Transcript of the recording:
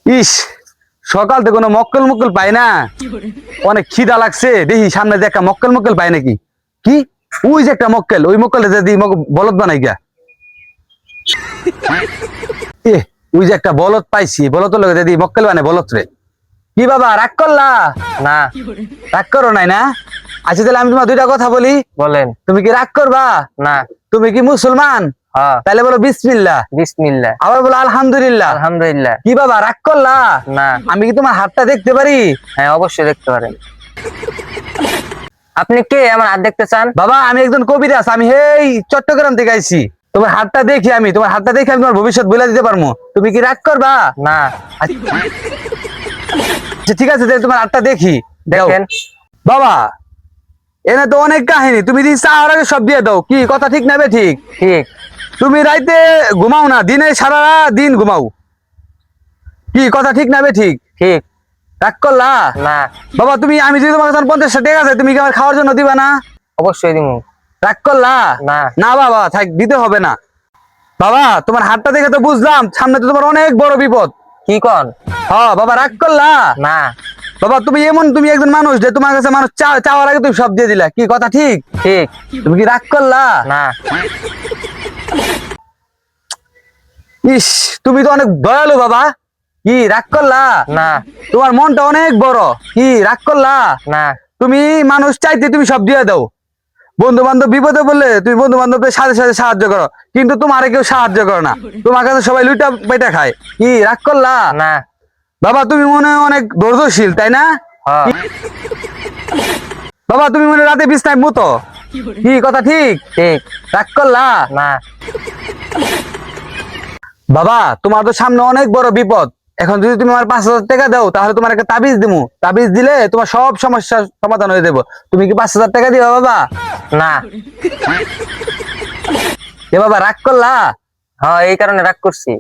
ইস, সকাল থেকে কোনো মক্কেল মক্কেল পাই না। অনেক খিদা লাগছে, দেখি সামনে যে একটা মক্কেল মক্কেল পাই নাকি। কি ওই যে একটা মক্কেল, ওই মক্কেল যদি বলদ বানাই গা। এ ওই যে একটা বলদ পাইছি, বলদ লগে যদি মক্কেল বানাই বলদ রে। কি বাবা রাগ করলা? না, রাগ করো নাই না? আচ্ছা তাহলে আমি তোমার দুইটা কথা বলি, বলেন। তুমি কি রাগ করবা? না। তুমি কি মুসলমান? হ্যাঁ। তাহলে বলো বিসমিল্লাহ। বিসমিল্লাহ। আবার বলো আলহামদুলিল্লাহ। আলহামদুলিল্লাহ। কি বাবা রাগ করলা? না। আমি কি তোমার হাতটা দেখতে পারি? হ্যাঁ, অবশ্যই দেখতে পারেন। আপনি কে, আমার হাত দেখতে চান? বাবা আমি একজন কবিরাজ, আমি এই চট্টগ্রাম থেকে আইছি। তোমার হাতটা দেখি, আমি তোমার হাতটা দেখে আমি তোমার ভবিষ্যৎ বলে দিতে পারবো। তুমি কি রাগ করবা? না। আচ্ছা ঠিক আছে, তাহলে তোমার হাতটা দেখি। দাও। দেখেন। বাবা এনে তো অনেক কাহিনী, তুমি যদি চাওয়ার আগে সব দিয়ে দাও। কি কথা ঠিক না বে ঠিক? ঠিক। তুমি রাইতে ঘুমাও না, দিনে সারা দিন ঘুমাও। কি কথা ঠিক না বে ঠিক? ঠিক। রাগ করলা? না। বাবা তুমি, আমি যদি তোমার কাছে 50 টাকা আছে, তুমি কি আমার খাওয়ার জন্য দিবা না? অবশ্যই দিব। রাগ করলা? না। না বাবা থাক, দিতে হবে না। বাবা তোমার হাতটা দেখে তো বুঝলাম সামনে তো তোমার অনেক বড় বিপদ। কি কন? হ্যাঁ বাবা রাগ করলা? না। বাবা তুমি এমন, তুমি একজন মানুষ যে তোমার কাছে মানুষ চাওয়ার আগে তুমি সব দিয়ে দিলা। কি কথা ঠিক? ঠিক। তুমি কি রাগ করলা? না। ইস, তুমি তো অনেক দয়ালু বাবা। কি রাগ করলা? না। তোমার মনটা অনেক বড়। কি রাগ করলা? না। তুমি মানুষ চাইতে তুমি সব দিয়ে দাও। বন্ধু বান্ধব বিপদে বললে তুমি বন্ধু বান্ধবদের সাথে সাথে সাহায্য করো, কিন্তু তোমারে কেউ সাহায্য করো না। তোমার কাছে সবাই লুইটা পেটা খায়। কি রাগ করলা? না। বাবা তুমি মনে হয় অনেক ধৈর্যশীল, তাই না? হ্যাঁ। বাবা তুমি মনে হয় রাতে বিছনায় মতো। কি কথা ঠিক? ঠিক। রাগ করলা? না। বাবা তোমার তো সামনে অনেক বড় বিপদ। এখন যদি তুমি আমার 5,000 টাকা দাও, তাহলে তোমার একটা তাবিজ দিমু। তাবিজ দিলে তোমার সব সমস্যার সমাধান হয়ে যাবে। তুমি কি 5,000 টাকা দিবা বাবা? না। এ বাবা রাগ করলা? হ্যাঁ, এই কারণে রাগ করছি।